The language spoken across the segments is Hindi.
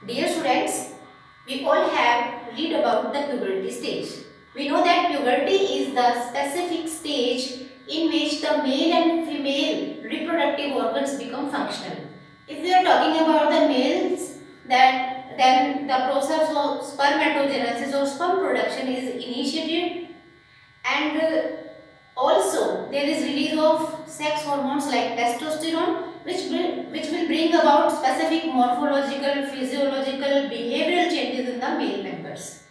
Dear students, we all have read about the puberty stage. We know that puberty is the specific stage in which the male and female reproductive organs become functional. If we are talking about the males, then the process of spermatogenesis or sperm production is initiated, and also there is release of sex hormones like testosterone, which will bring about specific morphological, physiological, behavioral changes in the male members.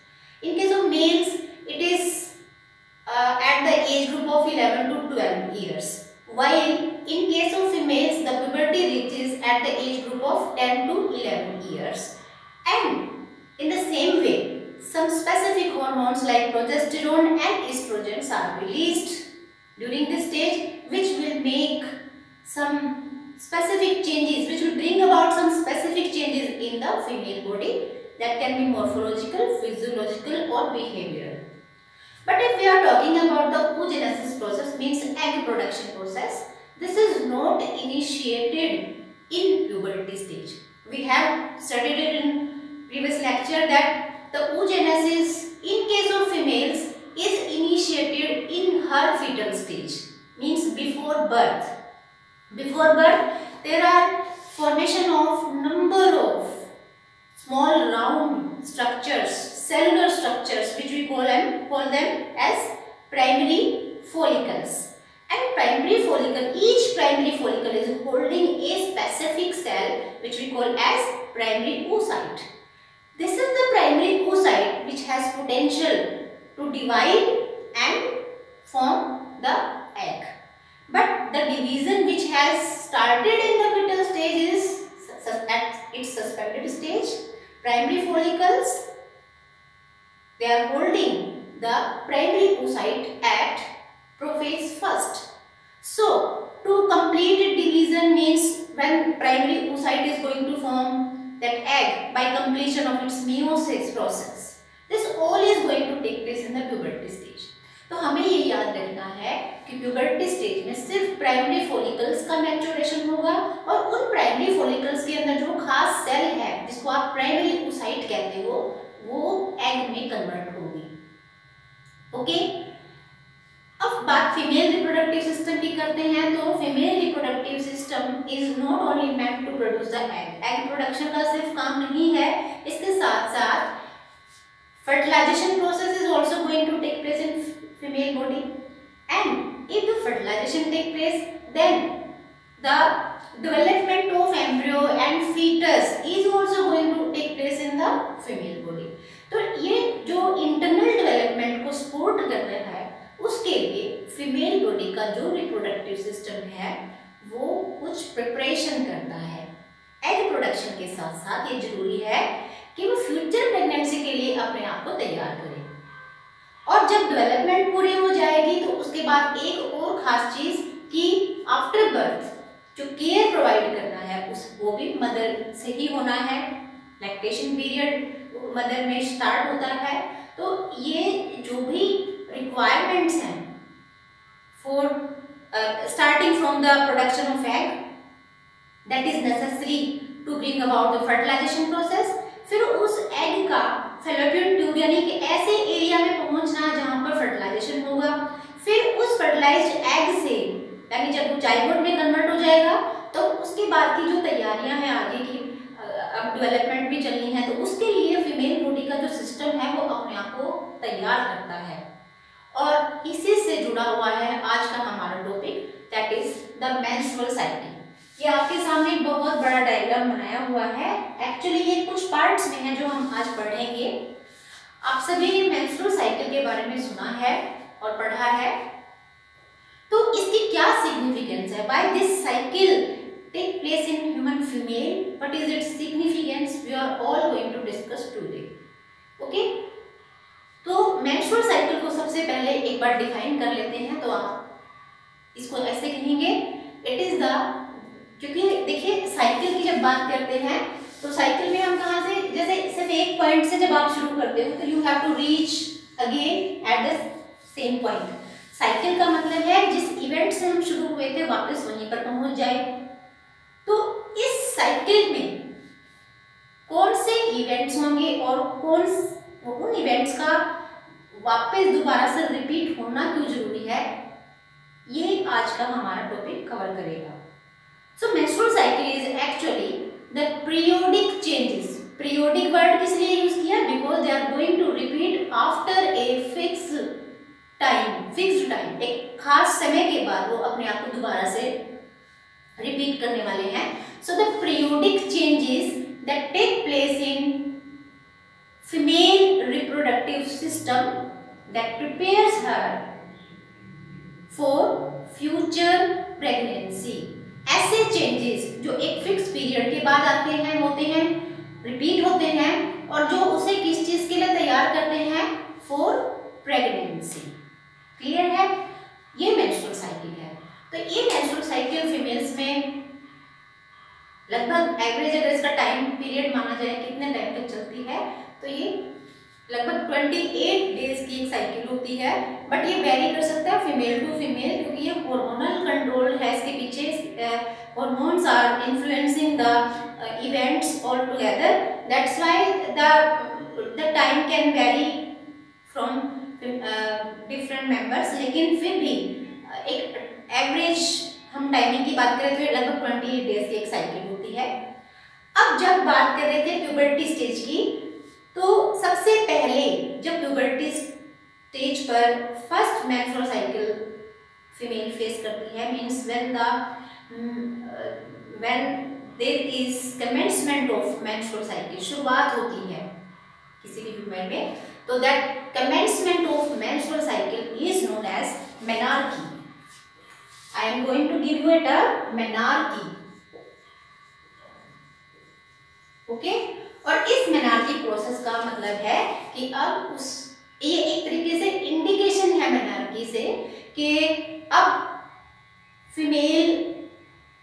In case of males, it is at the age group of 11 to 12 years, while in case of females, the puberty reaches at the age group of 10 to 11 years. And in the same way, some specific hormones like progesterone and estrogens are released during this stage, which will make some specific changes, which will bring about some specific changes in the female body that can be morphological, physiological or behavioral. But if we are talking about the oogenesis process, means egg production process, this is not initiated in puberty stage. We have studied it in previous lecture that the oogenesis in case of females is initiated in her fetal stage, means before birth. Before birth, there are formation of number of small round structures, cellular structures, which we call them as primary follicles. And primary follicle, each primary follicle is holding a specific cell which we call as primary oocyte. This is the primary oocyte which has potential to divide and form the egg. But the division which has started in the fetal stage is at its suspended stage. Primary follicles, they are holding the primary oocyte at prophase first. So, to complete division means when primary oocyte is going to form that egg by completion of its meiosis process. This all is going to take place in the puberty stage. तो हमें ये याद रखना है कि प्यूबर्टी स्टेज में सिर्फ प्राइमरी फॉलिकल्स का मैच्योरेशन होगा और उन प्राइमरी फॉलिकल्स के अंदर जो खास सेल है जिसको आप प्राइमरी oocyte कहते हो वो एग में कन्वर्ट होगी. ओके, अब बात फीमेल रिप्रोडक्टिव सिस्टम की करते हैं. तो female reproductive system is not only meant to produce the egg. Egg production का सिर्फ काम नहीं है, इसके साथ साथ fertilization process is also going to take place in female body, and if the fertilization take place, then the development of embryo and fetus is also going to take place in the female body. तो ये जो internal development को support कर रहा है उसके लिए female body का जो reproductive system है वो कुछ preparation करता है. egg production के साथ साथ ये जरूरी है कि वो फ्यूचर प्रेगनेंसी के लिए अपने आप को तैयार करें. और जब डेवलपमेंट पूरी हो जाएगी तो उसके बाद एक और खास चीज कि आफ्टर बर्थ जो केयर प्रोवाइड करना है उस वो भी मदर से ही होना है. लैक्टेशन पीरियड मदर में स्टार्ट होता है. तो ये जो भी रिक्वायरमेंट्स हैं for starting from the production of egg that is necessary to bring about the fertilization process. फिर उस एग का फैलोपियन ट्यूब यानी कि ऐसे एरिया में पहुंचना जहां पर फर्टिलाइजेशन होगा. फिर उस फर्टिलाइज्ड एग से यानी जब वो जाइगोट में कन्वर्ट हो जाएगा तो उसके बाद की जो तैयारियां हैं आगे की, अब डेवलपमेंट भी चलनी है, तो उसके लिए फीमेल बॉडी का जो सिस्टम है वो अपने आप को तैयार करता है. और इसी से जुड़ा हुआ है आज का हमारा topic, that is the menstrual cycle. ये आपके सामने एक बहुत बड़ा डायग्राम बनाया हुआ है. एक्चुअली ये कुछ पार्ट्स में है जो हम आज पढ़ेंगे. आप सभी मेंस्ट्रुअल साइकिल के बारे में सुना है और पढ़ा है. तो इसकी क्या सिग्निफिकेंस है? Why this cycle take place in human female, what is its significance, we are all going to discuss today. Okay, तो मेंस्ट्रुअल साइकिल को सबसे पहले एक बार डिफाइन कर लेते हैं. तो आप इसको ऐसे कहेंगे, इट इज द, क्योंकि देखिए साइकिल की जब बात करते हैं तो साइकिल में हम कहाँ से, जैसे सिर्फ एक पॉइंट से जब आप शुरू करते हो तो you have to reach again at the same point. Cycle का मतलब है जिस इवेंट से हम शुरू हुए थे वापस वहीं पर पहुंच जाए. तो इस साइकिल में कौन से इवेंट्स होंगे और उन इवेंट्स का वापस दोबारा से रिपीट होना क्यों जरूरी है, ये आज का हमारा टॉपिक कवर करेगा। So menstrual cycle is actually the periodic changes. Periodic word किस लिए यूज किया? Because they are going to repeat after a fixed time, एक खास समय के बाद वो अपने आप को दोबारा से रिपीट करने वाले हैं। So the periodic changes that take place in female reproductive system that prepares her for future pregnancy. ऐसे चेंजेस जो एक फिक्स पीरियड के बाद आते हैं, होते हैं, रिपीट होते हैं और जो उसे किस चीज के लिए तैयार करते हैं? For pregnancy. क्लियर है? ये मेंस्ट्रुअल साइकिल है। तो ये मेंस्ट्रुअल साइकिल फीमेल्स में लगभग एवरेज अगर इसका टाइम पीरियड माना जाए कितने टाइम तक चलती है, तो ये लगभग 28 डेज की एक साइकिल होती है। बट ये वेरी कर सकता है फीमेल टू फीमेल, क्योंकि ये हार्मोनल कंट्रोल है इसके पीछे। Hormones are influencing the events all together, that's why the time can vary from different members. लेकिन फिर भी एक एवरेज हम टाइमिंग की बात करें तो लगभग 28 डेज की एक साइकिल होती है। अब जब बात कर रहे थे प्यूबर्टी स्टेज की, तो सबसे पहले जब प्यूबर्टी स्टेज पर first menstrual cycle female face करती है, means when there is commencement of menstrual cycle, शुरुआत होती है किसी भी फीमेल में, तो that commencement of menstrual cycle is known as menarche. I am going to give you a term menarche. Okay, और इस मेनार्की प्रोसेस का मतलब है कि अब ये एक तरीके से इंडिकेशन है मेनार्की से कि अब फीमेल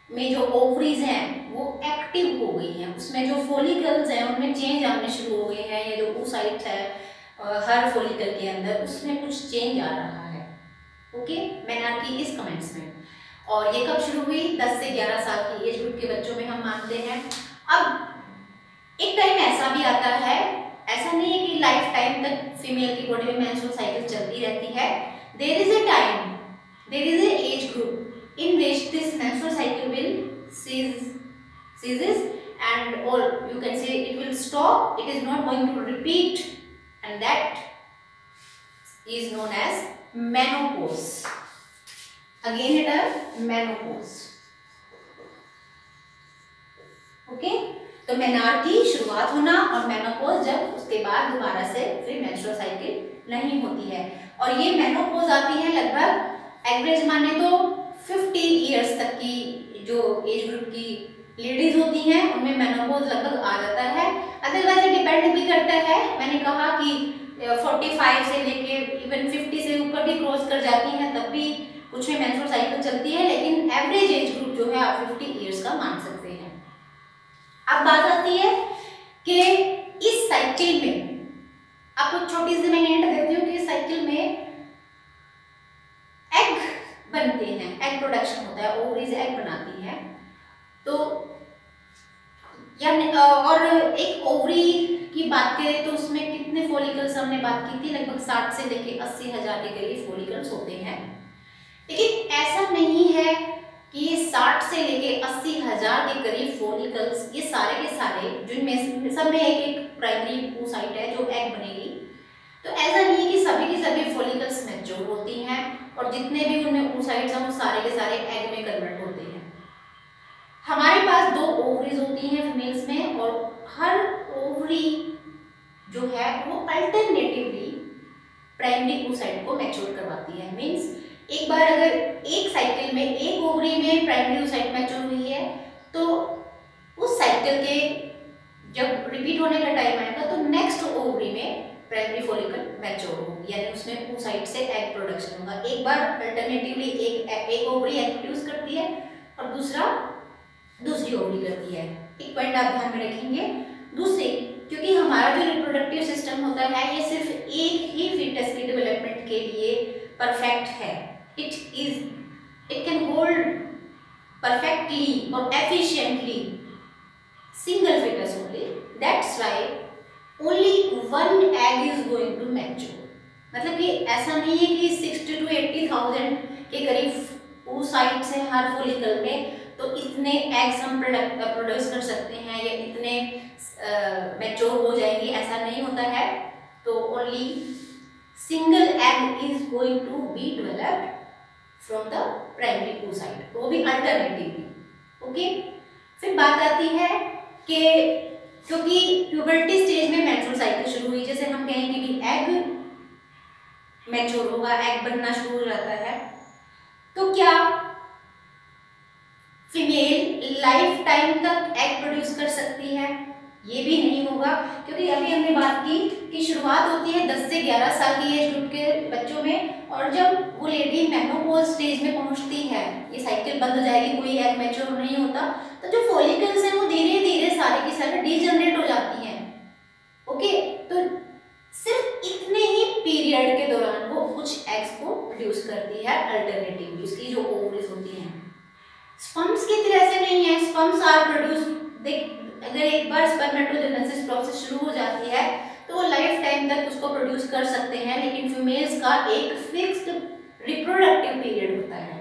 में जो ओवरीज हैं वो एक्टिव हो गई हैं, उसमें जो फॉलिकल्स हैं उनमें चेंज आने शुरू हो गए हैं। ये जो oocyte है हर फॉलिकल के अंदर, उसमें कुछ चेंज आ रहा है। Okay, menarche is commencement. और ये कब शुरू हुई? 10 से 11 साल की एज ग्रुप के बच्चों में हम मानते हैं। अब एक टाइम ऐसा भी आता है, ऐसा नहीं है कि लाइफ टाइम तक फीमेल की बॉडी में मेंस्ट्रुअल साइकिल चलती रहती है। There is a time, there is a age group in which this menstrual cycle will ceases and or you can say it will stop, it is not going to repeat, and that is known as menopause. Again it is menopause. Okay, तो मेनार्की शुरुआत होना और मेनोपॉज जब उसके बाद दोबारा से फिर मेंस्ट्रुअल साइकिल नहीं होती है। और ये मेनोपॉज आती है लगभग एवरेज माने तो 50 इयर्स तक की जो एज ग्रुप की लेडीज होती हैं उनमें मेनोपॉज लगभग आ जाता है। अदरवाइज डिपेंड भी करता है, मैंने कहा कि 45 से लेके इवन 50 से ऊपर भी क्रॉस कर जाती हैं तब भी कुछ में मेंस्ट्रुअल साइकिल चलती है, लेकिन एवरेज एज ग्रुप जो है आप 50 इयर्स का मान सकते हैं। अब बात आती है कि इस साइकिल में आपको छोटी सी मैं हिंट देती हूँ कि इस साइकिल में एग बनते हैं, एग प्रोडक्शन होता है, ओवरीज एग बनाती है। तो या और एक ओवरी की बात करें तो उसमें कितने फॉलिकल्स हमने बात की थी? लगभग 60 से लेके 80,000 के करीब फॉलिकल्स होते हैं। लेकिन ऐसा नहीं है कि 60 से लेके 80,000 के करीब फॉलिकल्स ये सारे के सारे जिनमें सब में एक एक प्राइमरी oocyte है जो एग बनेगी। तो ऐसा नहीं है कि सभी की सभी फॉलिकल्स मैच्योर होती हैं और जितने भी उनमें oocytes हैं वो सारे के सारे एग में कन्वर्ट होते हैं। हमारे पास 2 ओवरीज होती हैं फीमेल्स में और हर ओवरी जो है वो अल्टरनेटिवली प्राइमरी oocyte को मैच्योर करवाती है। मींस एक बार अगर एक साइकिल में एक ओवरी में प्राइमरी oocyte मैच्योर हुई है तो उस साइकिल के जब रिपीट होने का टाइम आएगा तो नेक्स्ट ओवरी में प्राइमरी फॉलिकल मैच्योर होगी, यानी उसमें oocyte से एग प्रोडक्शन होगा। एक बार अल्टरनेटिवली एक ओवरी एग प्रोड्यूस करती है और दूसरी ओवरी करती है। एक पॉइंट आप ध्यान में रखेंगे। दूसरे, क्योंकि हमारा जो रिप्रोडक्टिव सिस्टम होता है ये सिर्फ एक ही फीटस की डेवलपमेंट के लिए परफेक्ट है। इट कैन होल्ड परफेक्टली और efficiently single fetus only, that's why only one egg is going to mature. मतलब कि ऐसा नहीं है कि 60 to 80,000 के करीब oocyte से हर फॉलिकल में तो इतने एग्स हम प्रोड्यूस कर सकते हैं या इतने मैच्योर हो जाएंगे, ऐसा नहीं होता है। तो only single egg is going to be developed from the primary oocyte, वो भी अल्टरनेटिवली। ओके, फिर बात आती है कि क्योंकि प्यूबर्टी स्टेज में मेंस्ट्रुअल साइकिल शुरू हुई, जैसे हम कहेंगे कि एग मैच्योर होगा, एग बनना शुरू हो जाता है, तो क्या फीमेल लाइफ टाइम तक एग प्रोड्यूस कर सकती है? ये भी नहीं होगा, क्योंकि अभी हमने बात की कि शुरुआत होती है 10 से 11 साल की एज ग्रुप के बच्चों में, और जब वो लेडी मेनोपॉज स्टेज में पहुंचती है, ये साइकिल बंद हो जाएगी, कोई एग मैच्योर नहीं होता, तो जो फॉलिकल्स हैं वो धीरे धीरे सारे की सारे डीजनरेट हो जाती हैं। ओके, तो सिर्फ इतने ही पीरियड के दौरान वो कुछ एग्स को प्रोड्यूस करती है अल्टरनेटिवली, उसकी जो ओवरीज होती हैं। स्पर्म्स की तरह से नहीं है, स्पर्म्स आर प्रोड्यूस, अगर एक बार स्पर्मेटोजेनेसिस प्रोसेस शुरू हो जाती है तो वो लाइफ टाइम तक उसको प्रोड्यूस कर सकते हैं, लेकिन फीमेल्स का एक फिक्स्ड रिप्रोडक्टिव पीरियड होता है।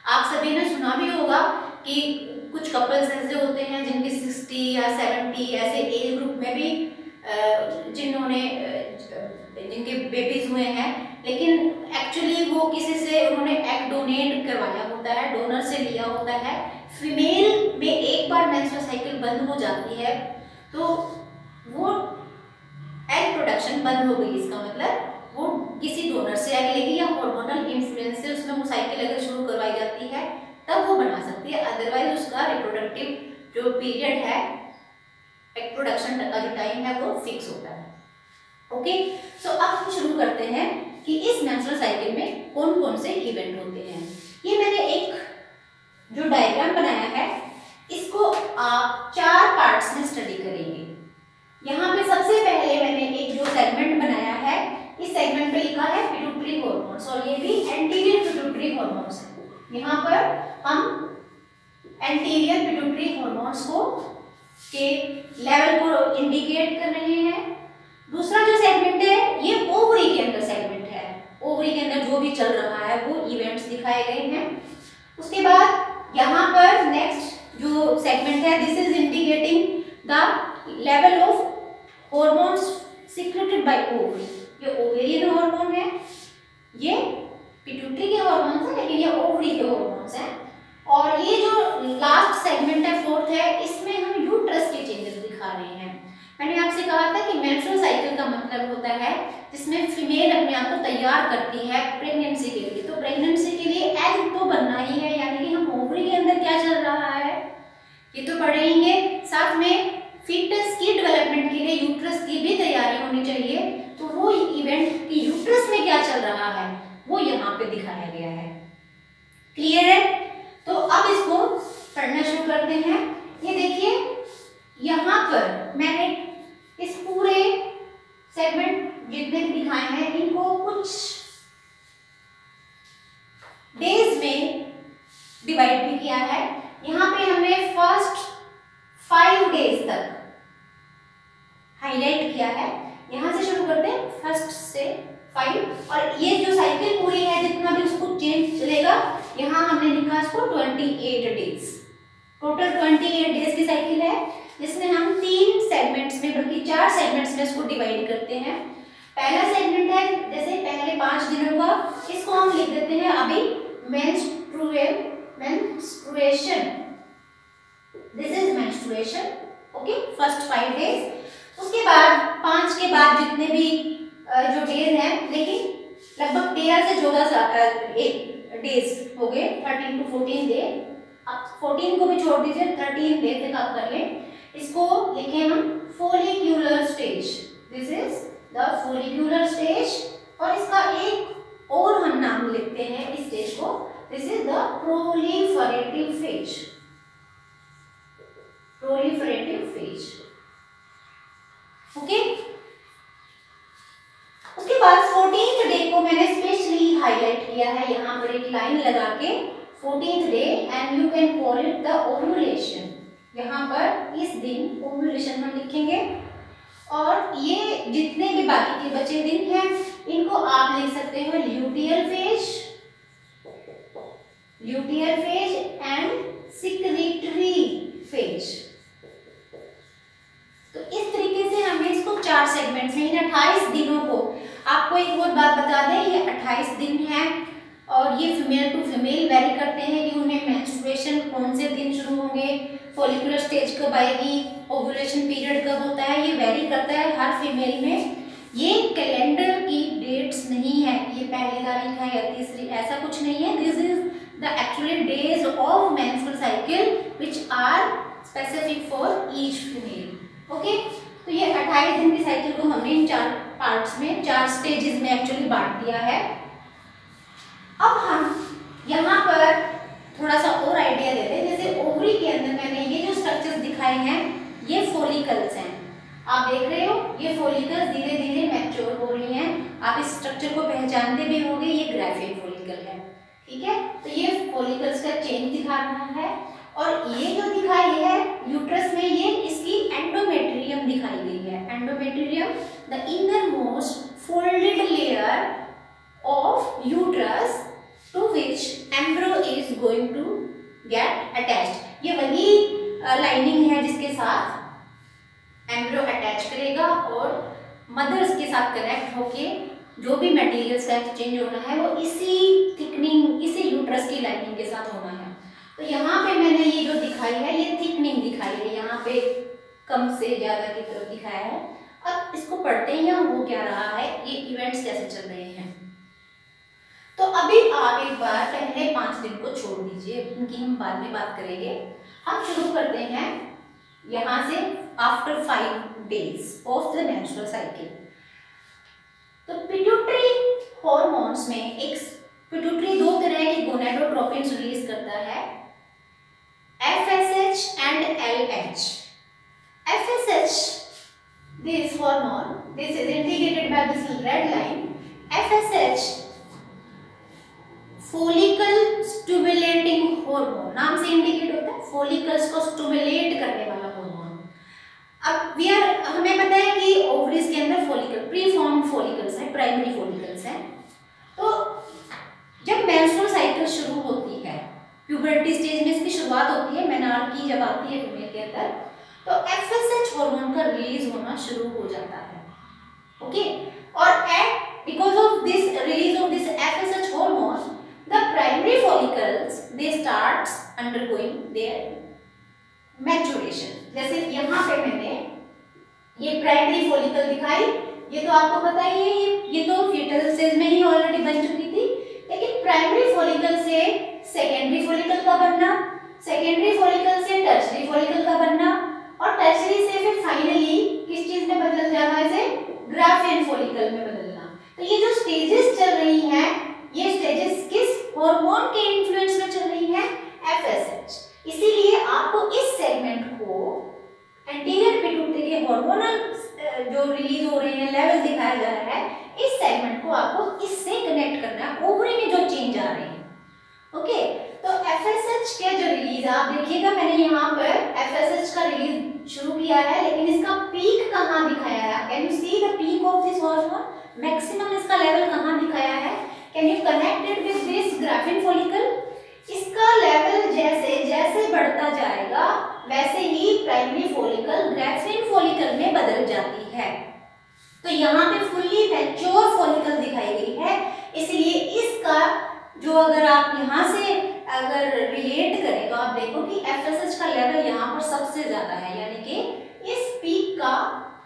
आप सभी ने सुना भी होगा कि कुछ कपल्स ऐसे होते हैं जिनके 60 या 70 ऐसे एज ग्रुप में भी जिनके बेबीज हुए हैं, लेकिन एक्चुअली वो किसी से उन्होंने एग डोनेट करवाया होता है, डोनर से लिया होता है। फीमेल में एक बार मेंस्ट्रुअल साइकिल बंद हो जाती है तो वो एग प्रोडक्शन बंद हो गई, इसका मतलब वो किसी डोनर से एग लेगी या हार्मोनल इन्फ्लुएंस से उसमें वो साइकिल अगर शुरू करवाई जाती है तब वो बना सकती है, अदरवाइज उसका रिप्रोडक्टिव जो पीरियड है, एग प्रोडक्शन का जो टाइम है वो फिक्स होता है। ओके, सो अब हम शुरू करते हैं कि इस मेंस्ट्रुअल साइकिल में कौन कौन से इवेंट होते हैं। ये मैंने एक जो डायग्राम बनाया है इसको आप 4 पार्ट्स में स्टडी करेंगे। यहाँ पे सबसे पहले मैंने एक जो सेगमेंट बनाया है, इस सेगमेंट पे लिखा है पिट्यूटरी हॉर्मोन्स, और ये भी एंटीरियर पिट्यूटरी हॉर्मोन्स है। यहाँ पर हम एंटीरियर पिट्यूटरी हॉर्मोन्स को के लेवल को इंडिकेट कर रहे हैं। दूसरा जो सेगमेंट है ये ओवरी के अंदर सेगमेंट है, ओवरी के अंदर जो भी चल रहा है वो इवेंट्स दिखाए गए हैं। उसके बाद यहाँ पर नेक्स्ट जो सेगमेंट है, this is indicating the level of hormones secreted by ovary. ये ओवेरियन हार्मोन है, ये पिट्यूटरी के हार्मोन्स है, लेकिन ये ओवरी के हार्मोन्स हैं। और ये जो लास्ट सेगमेंट है, फोर्थ है, इसमें हम यूट्रस के चेंजेस दिखा रहे हैं। मैंने आपसे कहा था कि मेंस्ट्रुअल साइकिल का मतलब होता है जिसमें फीमेल अपने आप को तैयार करती है प्रेगनेंसी के लिए। तो प्रेगनेंसी के लिए एग तो बनना ही है, यानी कि हम ओवरी के अंदर क्या चल रहा है ये तो पढ़ेंगे, साथ में फीटस की डेवलपमेंट के लिए यूट्रस की भी तैयारी होनी चाहिए। तो वो इवेंट की यूट्रस में क्या चल रहा है वो यहाँ पे दिखाया गया है। क्लियर है? तो अब इसको पढ़ना शुरू करते हैं। ये देखिए यहाँ पर मैंने इस पूरे सेगमेंट जितने भी दिखाए हैं इनको कुछ डेज में डिवाइड भी किया है। यहाँ पे हमने फर्स्ट 5 डेज तक हाईलाइट किया है। यहाँ से शुरू करते हैं फर्स्ट से 5, और ये जो साइकिल पूरी है जितना भी उसको चेंज चलेगा, यहाँ हमने लिखा इसको 28 डेज। टोटल 28 डेज की साइकिल है, जिसमें हम 3 सेगमेंट्स में, बल्कि 4 सेगमेंट्स में इसको डिवाइड करते हैं। पहला सेगमेंट है जैसे पहले 5 दिनों का, इसको हम लिख देते हैं अभी menstruation. This is menstruation. Okay, first 5 days. उसके बाद 5 के बाद जितने भी जो डेज हैं, लेकिन लगभग 13 से 14 डेज हो गए, 13 to 14 डे। अब 14 को भी छोड़ दीजिए, 13 डे तक आप कर लें। इसको लिखें हम follicular stage. This is the follicular stage, और इसका एक और हम नाम लिखते हैं इस स्टेज को, this is the proliferative phase. Proliferative phase. Okay, उसके बाद 14th डे को मैंने स्पेशली हाईलाइट किया है, यहाँ पर एक लाइन लगा के 14th day, and you can call it the ovulation. यहाँ पर इस दिन ओव्यूलेशन हम लिखेंगे। और ये जितने भी बाकी के बचे दिन हैं इनको आप लिख सकते हो luteal phase and secretory phase. तो इस तरीके से हमें इसको 4 सेगमेंट्स में, इन 28 दिनों को, आपको एक और बात बता दें, ये 28 दिन है और ये फीमेल टू फीमेल वेरी करते हैं कि उन्हें मेंस्ट्रुएशन कौन से दिन शुरू होंगे, फॉलिकुलर स्टेज कब आएगी, ओव्यूलेशन पीरियड कब होता है, ये वेरी करता है हर फीमेल में। ये कैलेंडर की डेट्स नहीं है, ये पहली तारीख है या तीसरी, ऐसा कुछ नहीं है। This is the actually days of menstrual cycle which are specific for each female. Okay, तो ये 28 दिन की साइकिल को हमने इन 4 पार्ट्स में, 4 स्टेजेस में एक्चुअली बांट दिया है। अब हम यहाँ पर थोड़ा सा और आइडिया देते हैं। जैसे ओवरी के अंदर मैंने ये जो स्ट्रक्चर्स दिखाए हैं ये फॉलिकल्स हैं, आप देख रहे हो ये फॉलिकल्स धीरे धीरे मैच्योर हो रही हैं। आप इस स्ट्रक्चर को पहचानते भी होंगे, ये ग्राफिन फॉलिकल है, ठीक है। तो ये फॉलिकल्स का चेन दिखा रहा है और ये जो दिखाई है यूट्रस में, ये इसकी एंडोमेट्रियम दिखाई गई है। Endometrium the inner most folded layer of uterus to which embryo is going to get attached। ये वही लाइनिंग है जिसके साथ एम्ब्रियो अटैच करेगा और मदर्स के साथ कनेक्ट होके जो भी मटेरियल्स का एक्सचेंज होना है वो इसी थिकनिंग, इसी यूट्रस की लाइनिंग के साथ होना है। तो यहाँ पे मैंने ये जो दिखाई है ये थिकनिंग दिखाई है, यहाँ पे कम से ज्यादा की तरफ दिखाया है। अब इसको पढ़ते हैं हो क्या रहा है, ये इवेंट्स कैसे चल रहे हैं। तो अभी आप एक बार पहले 5 दिन को छोड़ दीजिए, इनकी हम बाद में बात करेंगे। हम शुरू करते हैं यहाँ से after 5 days of the menstrual cycle. तो पिट्यूटरी हॉर्मोन्स में एक पिट्यूटरी 2 तरह के गोनाडोट्रोपिन्स रिलीज करता है, FSH and LH। FSH, this hormone, this is indicated by this red line। FSH follicle stimulating hormone नाम से इंडिकेट होता है, फॉलिकल्स को स्टिमुलेट करने वाला हार्मोन। अब हमें पता है कि ओवरीज के अंदर फॉलिकल, प्री फॉर्म्ड फॉलिकल्स हैं, प्राइमरी फॉलिकल्स हैं। तो जब मेंस्ट्रुअल साइकिल शुरू होती है, प्यूबर्टी स्टेज में इसकी शुरुआत होती है, मेनार्की जब आती है फीमेल के अंदर, तो FSH हार्मोन का रिलीज होना शुरू हो जाता है। ओके, और because of this release of this FSH hormone the primary follicles they starts undergoing their maturation। जैसे यहाँ पे मैंने ये प्राइमरी फॉलिकल दिखाई, ये तो आपको पता ही है, ये तो फीटल स्टेज में ही ऑलरेडी बन चुकी थी। लेकिन प्राइमरी फॉलिकल से सेकेंडरी फॉलिकल का बनना, सेकेंडरी फॉलिकल से टर्शरी फॉलिकल का बनना और टर्शरी से फिर फाइनली किस चीज में बदल जाना है, इसे ग्राफिन फॉलिकल में बदलना। तो ये जो स्टेजेस चल रही हैं, ये स्टेजेस किस हार्मोन के इन्फ्लुएंस में चल रही है, FSH। इसीलिए आपको इस सेगमेंट को एंटीरियर पिट्यूटरी के हार्मोनल जो रिलीज हो रहे हैं लेवल दिखाया जा रहा है, इस सेगमेंट को आपको इससे कनेक्ट करना है, ओवरी में जो चेंज आ रहे हैं। ओके, तो FSH के जो रिलीज आप देखिएगा, मैंने यहाँ पर FSH का रिलीज शुरू किया है, लेकिन इसका पीक कहाँ दिखाया है, can you see the peak of this hormone, maximum इसका लेवल कहाँ दिखाया है, can you connect it with this graphene follicle. इसका लेवल जैसे जैसे बढ़ता जाएगा वैसे ही प्राइमरी फॉलिकल ग्राफिन फॉलिकल में बदल जाती है। तो यहाँ पे फुल्ली मैच्योर फॉलिकल दिखाई गई है, इसलिए इसका जो अगर आप यहाँ से अगर रिलेट करें तो आप देखो कि FSH का लेवल यहाँ पर सबसे ज्यादा है, यानी कि इस पीक का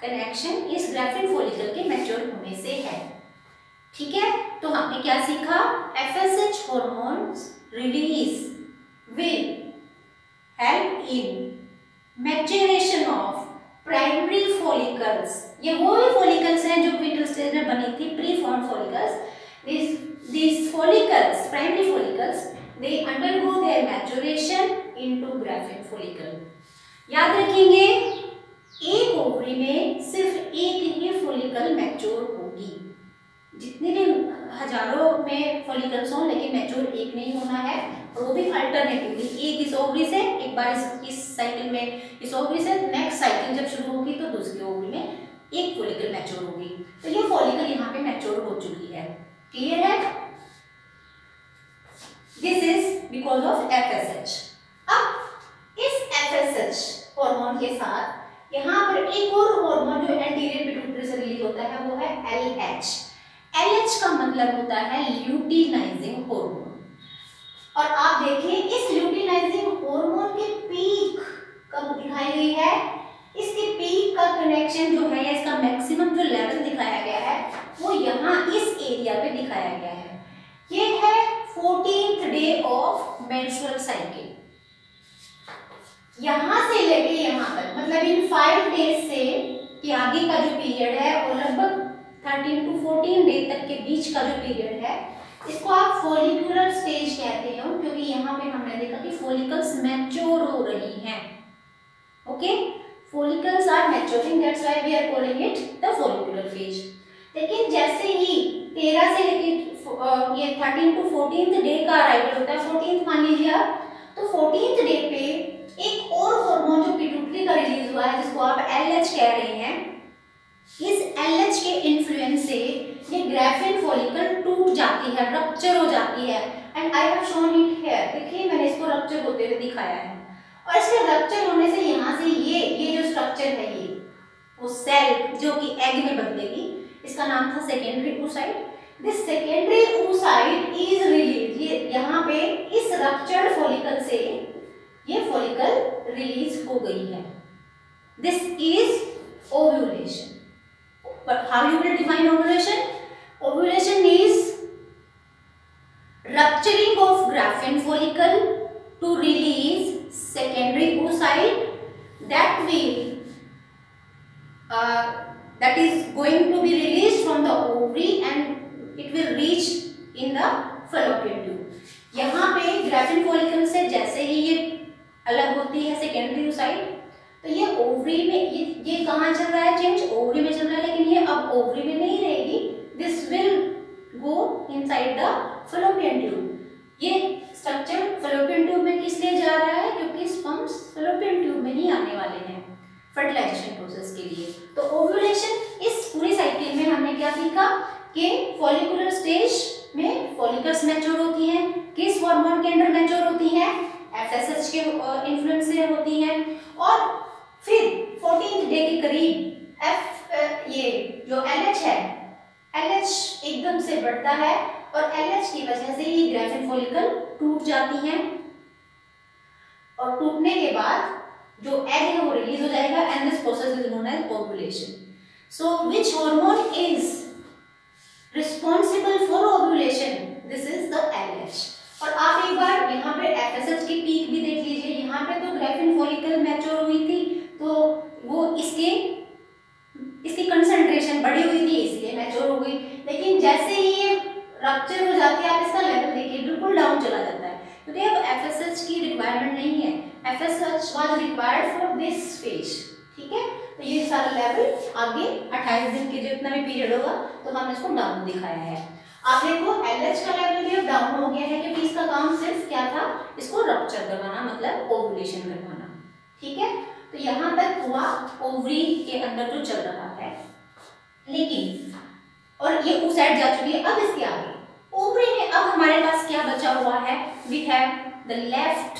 कनेक्शन इस ग्राफिन फॉलिकल के मैच्योर होने से है। ठीक है, तो हमने क्या सीखा, FSH hormones release will help in maturation of primary follicles। ये वो भी follicles हैं जो fetal stage में बनी थी, pre-formed follicles। These follicles, primary follicles, they undergo their maturation into graphene follicle। याद रखेंगे, एक ओवरी में सिर्फ एक ही फॉलिकल मैच्योर होगी, जितने भी हजारों में फॉलिकल्स हों लेकिन मैच्योर एक नहीं होना है, और वो भी अल्टरनेटिवली, एक इस ओवरी से, एक बार इस साइकिल में इस ओवरी से, नेक्स्ट साइकिल जब शुरू होगी तो दूसरी ओवरी में के साथ यहाँ पर एक और हार्मोन जो एंटीरियर पिट्यूटरी से रिलीज होता है वो है LH। LH का मतलब होता है ल्यूटिनाइजिंग हार्मोन। और आप देखिए इस ल्यूटिनाइजिंग हार्मोन की पीक कब दिखाई गई है, इसकी पीक का कनेक्शन जो है, इसका मैक्सिमम जो लेवल दिखाया गया है वो यहाँ इस एरिया पे दिखाया गया है। ये है 14th day of menstrual cycle. यहां से लेके यहां तक मतलब इन 5 डेज से कि आगे का जो पीरियड है और लगभग 13 to 14 डे तक के बीच का जो पीरियड है इसको आप फॉलिकुलर स्टेज कहते हो, क्योंकि यहाँ पे हमने देखा कि फॉलिकल्स मैच्योर हो रही हैं। Okay, follicles are maturing, that's why we are calling it the follicular phase। लेकिन जैसे ही 13 से लेके ये 13 to 14th डे का अराइवल होता है, 14th मान लीजिए आप, तो 14th डे पे एक और हार्मोन जो पिट्यूटरी का रिलीज हुआ है जिसको आप LH कह रहे हैं, इस LH के इन्फ्लुएंस से ये ग्राफिन फॉलिकल टूट जाती है, रप्चर हो जाती है। And I have shown it here, देखिए मैंने इसको रप्चर होते हुए दिखाया है। और इसके रप्चर होने से यहाँ से ये जो स्ट्रक्चर है ये वो सेल जो कि एग में बदलेगी, इसका नाम था secondary oocyte। This secondary oocyte is release, ये यहाँ पे इस रप्चर्ड फॉलिकल से ये फॉलिकल रिलीज हो गई है। This is ovulation. But how you will define ovulation? Ovulation is rupturing of graphene follicle to release secondary oocyte that is going to be released from the ovary and it will reach in the fallopian tube। यहाँ पे ग्राफिन फॉलिकल से जैसे ही ये अलग होती है सेकेंडरी oocyte, तो ये ओवरी में ये कहाँ चल रहा है चेंज, ओवरी में चल रहा है, लेकिन ये अब ओवरी में नहीं रहेगी, this will go inside the fallopian tube. ये स्ट्रक्चर फैलोपियन ट्यूब में किस लिए जा रहा है, क्योंकि स्पर्म्स फैलोपियन ट्यूब में ही आने वाले हैं फर्टिलाइजेशन प्रोसेस के लिए। तो ओव्यूलेशन, इस पूरी साइकिल में हमने क्या सीखा कि फॉलिकुलर स्टेज में फॉलिकल्स मैच्योर होती हैं, किस हार्मोन के अंडर मैच्योर होती हैं, FSH के इन्फ्लुएंस से होती हैं। और फिर 14th डे के करीब ये जो LH है, LH एकदम से बढ़ता है और LH की वजह से ही ग्राफिन फॉलिकल टूट जाती हैं और टूटने के बाद जो एग है वो रिलीज हो जाएगा and this process is known as ovulation. So which hormone is responsible for ovulation? This is the LH। और आप एक बार यहाँ पे FSH की पीक भी देख लीजिए, यहाँ पे तो ग्राफिन फॉलिकल मैच्योर हुई थी तो वो इसकी कंसंट्रेशन बढ़ी हुई थी इसलिए मैच्योर हो गई, लेकिन जैसे ही ये रप्चर हो जाती है आप इसका लेवल देखिए बिल्कुल डाउन चला जाता है, क्योंकि अब FSH की रिक्वायरमेंट नहीं है। FSH was required for this phase, ठीक है। तो ये सारा लेवल आगे 28 दिन के जितना भी पीरियड होगा तो हमने इसको डाउन दिखाया है। आप देखो LH का लेवल भी डाउन हो गया है क्योंकि इसका काम सिर्फ क्या था, इसको रप्चर करवाना, मतलब ओव्यूलेशन करवाना, ठीक है। तो यहाँ तक हुआ ओवरी के अंदर जो चल रहा है, लेकिन और ये oocyte जा चुकी है। अब इसके आगे ओवरी में अब हमारे पास क्या बचा हुआ है, we have the left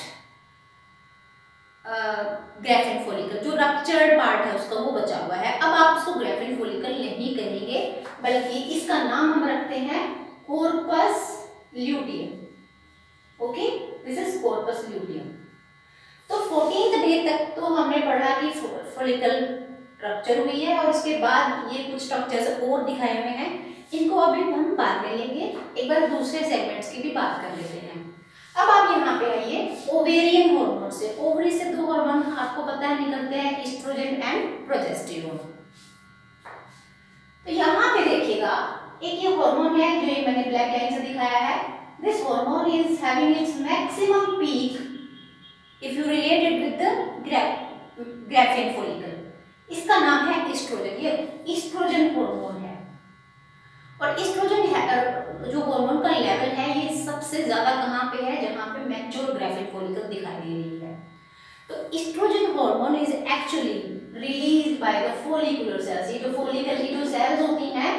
Graafian follicle, जो रप्चर्ड पार्ट है उसका वो बचा हुआ है। अब आप उसको ग्राफिन फॉलिकल नहीं कहेंगे बल्कि इसका नाम हम रखते हैं corpus luteum. Okay, this is corpus luteum. तो 14th डे तक तो हमने पढ़ा कि फॉलिकल रप्चर हुई है और उसके बाद ये कुछ स्ट्रक्चर्स और दिखाए हुए हैं, इनको अभी हम बाद में लेंगे। एक बार दूसरे सेगमेंट्स की भी बात कर लेते हैं। अब आप यहाँ पे आइए ओवेरियन हार्मोन से। ओवरी से दो हार्मोन आपको पता है निकलते हैं, एस्ट्रोजन एंड प्रोजेस्टेरोन। तो यहाँ पे देखिएगा एक ये हार्मोन है जो ये मैंने ब्लैक लाइन से दिखाया है। This hormone is having its maximum peak if you relate it with the graphene follicle. इसका नाम है एस्ट्रोजन, ये एस्ट्रोजन हार्मोन है। और एस्ट्रोजन जो हार्मोन का लेवल है ये सबसे ज्यादा कहाँ पे है, जहाँ पे मैच्योर ग्राफिन फॉलिकल दिखाई दे रही है। तो estrogen hormone is actually release by the follicular cells. ये जो फॉलिकल की जो सेल्स होती हैं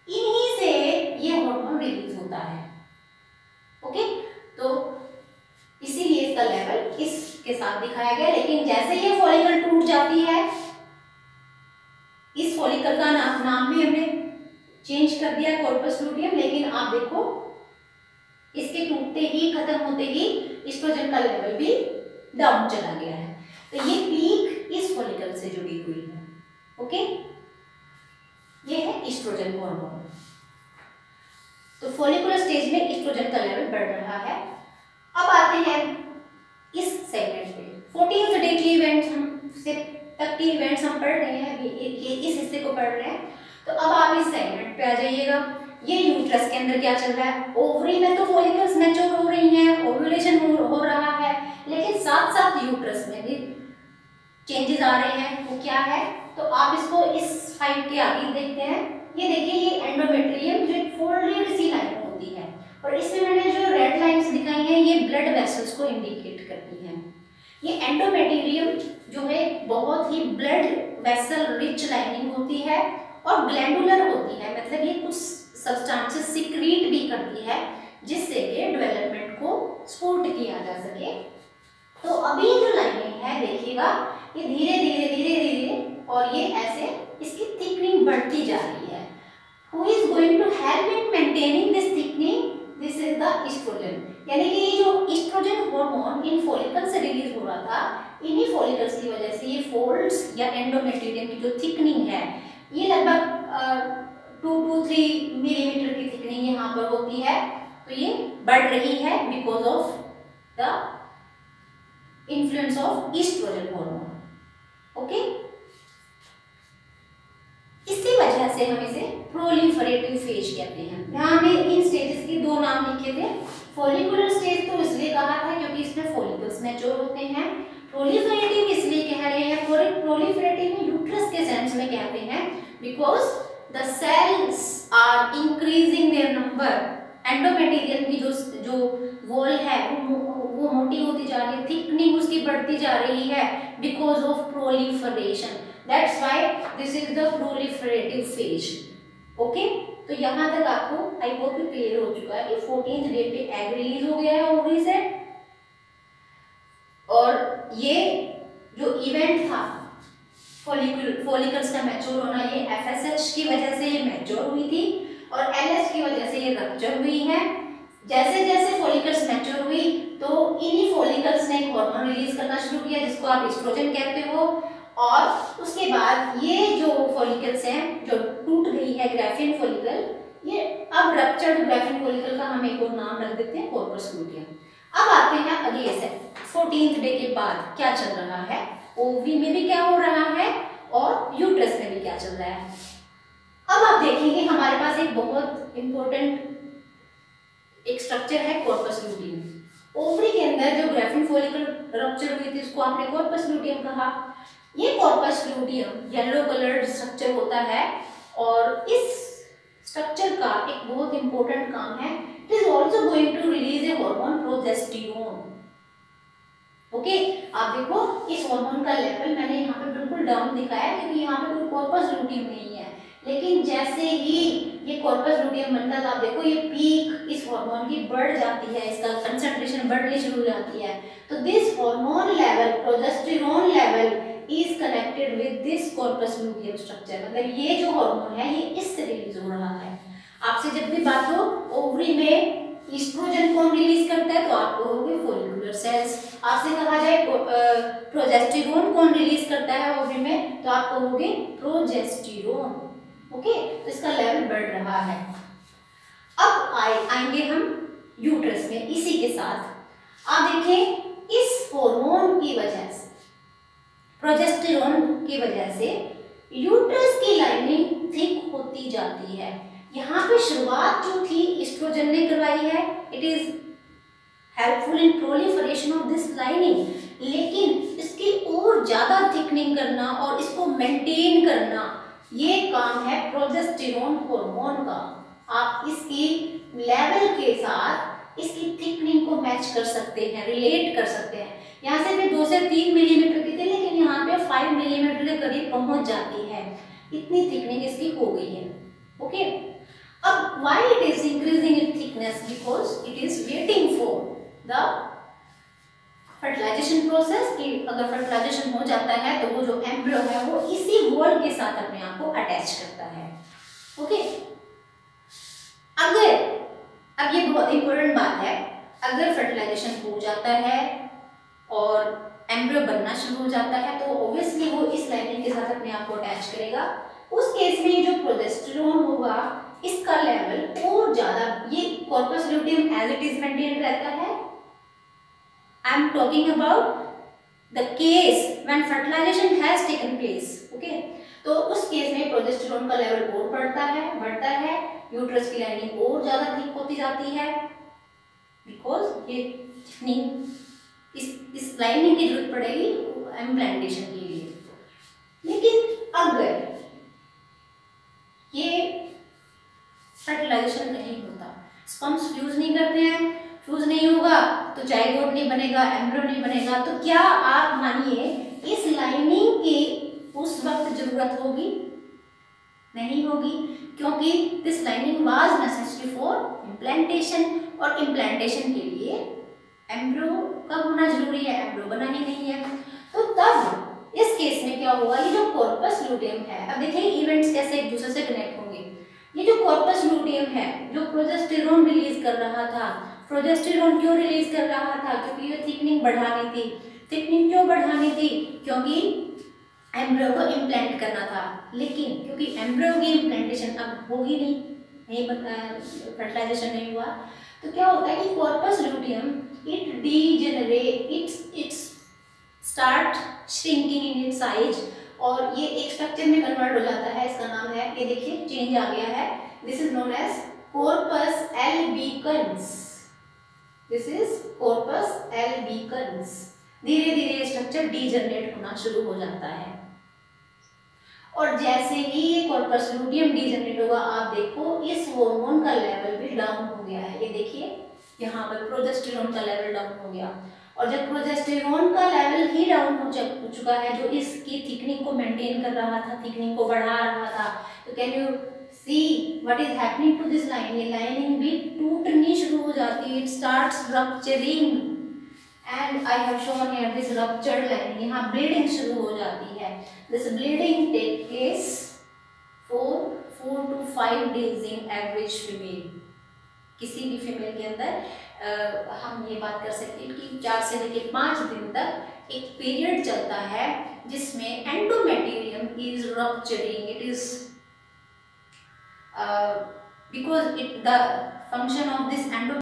इन्हीं से ये हार्मोन रिलीज होता है। ओके, तो इसीलिए इसका लेवल इसके साथ दिखाया गया। लेकिन जैसे ये फॉलिकल टूट जाती है। इस फॉलिकल का नाम भी हमने चेंज कर दिया कॉर्पस लूटियम, लेकिन आप देखो इसके टूटते ही, खत्म होते ही एस्ट्रोजन का लेवल भी डाउन चला गया है। तो ये पीक इस फॉलिकल से जुड़ी हुई है। ओके, ये है एस्ट्रोजन हार्मोन। तो फॉलिकुलर स्टेज में एस्ट्रोजन का लेवल बढ़ रहा है। अब आते हैं इस सेगमेंट पे। 14th डे की इवेंट्स हम से तक की इवेंट्स हम पढ़ रहे हैं, अभी इस हिस्से को पढ़ रहे हैं। तो अब आप इस सेगमेंट पे आ जाइएगा। ये यूट्रस के अंदर क्या चल रहा है? ओवरी में तो फॉलिकल्स मैच्योर हो रही हैं, ओव्यूलेशन हो रहा है, लेकिन साथ साथ यूट्रस में भी चेंजेस आ रहे हैं। वो क्या है? तो आप इसको इस साइड के आगे देखते हैं। ये देखिए, ये एंडोमेट्रियम जो एक फोल्डेड सी लाइन होती है, और इसमें मैंने जो रेड लाइंस दिखाई हैं ये ब्लड वेसल्स को इंडिकेट करती हैं। ये एंडोमेट्रियम जो है बहुत ही ब्लड वेसल रिच लाइनिंग होती है और ग्लैंडुलर होती है, मतलब ये कुछ सब्सटेंसेस सिक्रीट भी करती है जिससे कि डेवलपमेंट को सपोर्ट किया जा सके। तो अभी जो लाइनिंग है देखिएगा, ये धीरे धीरे धीरे धीरे और ये ऐसे इसकी थिकनिंग बढ़ती जा रही है। Who is going to help in maintaining this thickening? This is the estrogen। यानी कि ये जो एस्ट्रोजन हार्मोन इन फॉलिकल से रिलीज हो रहा था, इन्हीं फॉलिकल्स की वजह से ये फोल्ड्स या एंडोमेट्रियम की जो थिकनिंग है ये लगभग 2 to 3 मिलीमीटर की थिकनिंग यहाँ पर होती है। तो ये बढ़ रही है because of the influence of oestrogen hormone. Okay, इसी वजह से हम इसे प्रोलिफरेटिव फेज कहते हैं। यहाँ में इन स्टेजेस के 2 नाम लिखे थे। फॉलिकुलर स्टेज तो इसलिए कहा था क्योंकि इसमें फॉलिकल्स मैच्योर होते हैं। प्रोलिफरेटिव इसलिए कह रहे हैं, प्रोलिफरेटिव यूट्रस के सेंस में कहते हैं because the cells are increasing their number. Endometrium की जो वॉल है वो मोटी होती जा रही है, थिकनिंग उसकी बढ़ती जा रही है because of proliferation. That's why this is the proliferative phase। Okay, तो यहाँ तक आपको आई होप क्लियर हो चुका है कि 14th डे पे एग रिलीज हो गया है ओवरी से, और ये जो इवेंट था फॉलिकल्स का मैच्योर होना, ये FSH की वजह से ये मैच्योर हुई थी और LH की वजह से ये रप्चर हुई है। जैसे जैसे फॉलिकल्स मैच्योर हुई तो इन्हीं फॉलिकल्स ने एक हार्मोन रिलीज करना शुरू किया जिसको आप एस्ट्रोजन कहते हो, और उसके बाद ये जो फॉलिकल्स हैं जो टूट गई है ग्राफियन फॉलिकल, ये अब रप्चर्ड ग्राफियन फॉलिकल का हम एक और नाम रख देते हैं कॉर्पस लूटियम। अब आते हैं अगले से 14th डे के बाद क्या चल रहा है, ओवरी में भी क्या हो रहा है और यूट्रस में भी क्या चल रहा है। अब आप देखेंगे हमारे पास एक बहुत इंपॉर्टेंट एक स्ट्रक्चर है कॉर्पस लूटियम। ओवरी के अंदर जो ग्राफियन फॉलिकल रप्चर हुई थी उसको आपने कॉर्पस लूटियम कहा। ये corpus luteum yellow coloured structure होता है और इस स्ट्रक्चर का एक बहुत इंपॉर्टेंट काम है, it is also going to release a hormone progesterone. Okay, आप देखो इस हार्मोन का लेवल मैंने यहाँ पे बिल्कुल डाउन दिखाया क्योंकि यहाँ पे कोई कॉर्पस लूटियम नहीं है, लेकिन जैसे ही ये कॉर्पस लूटियम बनता है आप देखो ये पीक इस हार्मोन की बढ़ जाती है, इसका कंसंट्रेशन बढ़नी शुरू हो जाती है। तो this hormone level progesterone level is connected with this corpus luteum structure, मतलब ये जो हार्मोन है ये इससे रिलीज हो रहा है। आपसे जब भी बात हो ओवरी में एस्ट्रोजन कौन रिलीज करता है तो आप कहोगे फॉलिकुलर सेल्स। आपसे कहा जाए प्रोजेस्टेरोन कौन रिलीज करता है ओवरी में तो आप कहोगे प्रोजेस्टेरोन। ओके, तो इसका लेवल बढ़ रहा है। अब आएंगे हम यूट्रस में। इसी के साथ आप देखें इस हार्मोन की वजह से, प्रोजेस्टेरोन की वजह से यूट्रस की लाइनिंग थिक होती जाती है। यहाँ पे शुरुआत जो थी एस्ट्रोजन ने करवाई है, it is helpful in proliferation of this lining, लेकिन इसकी और ज्यादा थिकनिंग करना और इसको मेंटेन करना ये काम है प्रोजेस्टेरोन हार्मोन का। आप इसकी लेवल के साथ इसकी थिकनिंग को मैच कर सकते हैं, रिलेट कर सकते हैं। यहाँ से भी 2 से 3 मिलीमीटर की थी लेकिन यहाँ पे 5 मिलीमीटर के करीब पहुंच जाती है, इतनी थिकनिंग इसकी हो गई है। ओके, अब why it is increasing its thickness? Because it is waiting for the fertilization process की, अगर फर्टिलाइजेशन हो जाता है तो वो जो एम्ब्रियो है वो इसी वॉल के साथ अपने आप को अटैच करता है। ओके, अगर, अब ये बहुत इंपॉर्टेंट बात है, अगर फर्टिलाइजेशन हो जाता है और एम्ब्रियो बनना शुरू हो जाता है तो ऑब्वियसली वो इस लाइनिंग के साथ अपने आप को अटैच करेगा। उस केस में जो प्रोजेस्टेरोन होगा इसका लेवल और ज्यादा, ये corpus luteum as it is maintain रहता है। I am talking about the case when fertilization has taken place. Okay, तो उस केस में प्रोजेस्टेरोन का लेवल और बढ़ता है, यूट्रस की लाइनिंग और ज्यादा थिक होती जाती है, बिकॉज ये इस लाइनिंग की जरूरत पड़ेगी इम्प्लांटेशन के लिए। लेकिन अगर ये फर्टिलाइजेशन नहीं होता, स्पर्म्स फ्यूज नहीं करते हैं, फ्यूज नहीं होगा तो जाइगोट नहीं बनेगा, एम्ब्रियो नहीं बनेगा, तो क्या आप मानिए इस लाइनिंग की उस वक्त जरूरत होगी? नहीं होगी, क्योंकि this lining was necessary for implantation, और इम्प्लांटेशन के लिए एम्ब्रियो कब होना जरूरी है? एम्ब्रियो बना ही नहीं है। तो तब इस केस में क्या होगा, ये जो कॉर्पस ल्यूटियम है, अब देखिए इवेंट्स कैसे एक दूसरे से कनेक्ट होंगे। ये जो कॉर्पस ल्यूटियम है जो प्रोजेस्टेरोन रिलीज कर रहा था, प्रोजेस्टेरोन क्यों रिलीज कर रहा था? क्योंकि ये थिकनिंग बढ़ानी थी। थिकनिंग क्यों बढ़ानी थी? क्योंकि एम्ब्रियो को इम्प्लांट करना था। लेकिन क्योंकि एम्ब्रियो की इम्प्लांटेशन अब होगी नहीं फर्टिलाइजेशन नहीं हुआ, तो क्या होता है कि corpus luteum it degenerate, it's start shrinking in its size, और ये एक स्ट्रक्चर में कन्वर्ट हो जाता है। इसका नाम है, ये देखिए चेंज आ गया है, this is known as corpus albicans. This is corpus albicans. धीरे धीरे स्ट्रक्चर डीजनरेट होना शुरू हो जाता है, और जैसे ही ये कॉर्पस ल्यूटियम डीजनरेट होगा, आप देखो इस हार्मोन का लेवल भी डाउन हो गया है। ये देखिए यहाँ पर प्रोजेस्टेरोन का लेवल डाउन हो गया, और जब प्रोजेस्टेरोन का लेवल ही डाउन हो चुका है, जो इसकी थिकनिंग को मेंटेन कर रहा था, थिकनिंग को बढ़ा रहा था, तो can you see what is happening to this line? ये लाइनिंग भी टूटनी शुरू हो जाती है, it starts rupturing, and I have shown here this ruptured lining. यहाँ ब्लीडिंग शुरू हो जाती है। This bleeding take place for 4 to 5 days in average female. किसी भी फीमेल के अंदर हम ये बात कर सकते हैं कि 4 से लेकर 5 दिन तक एक पीरियड चलता है जिसमें endometrium is rupturing. It is because it the function of this endo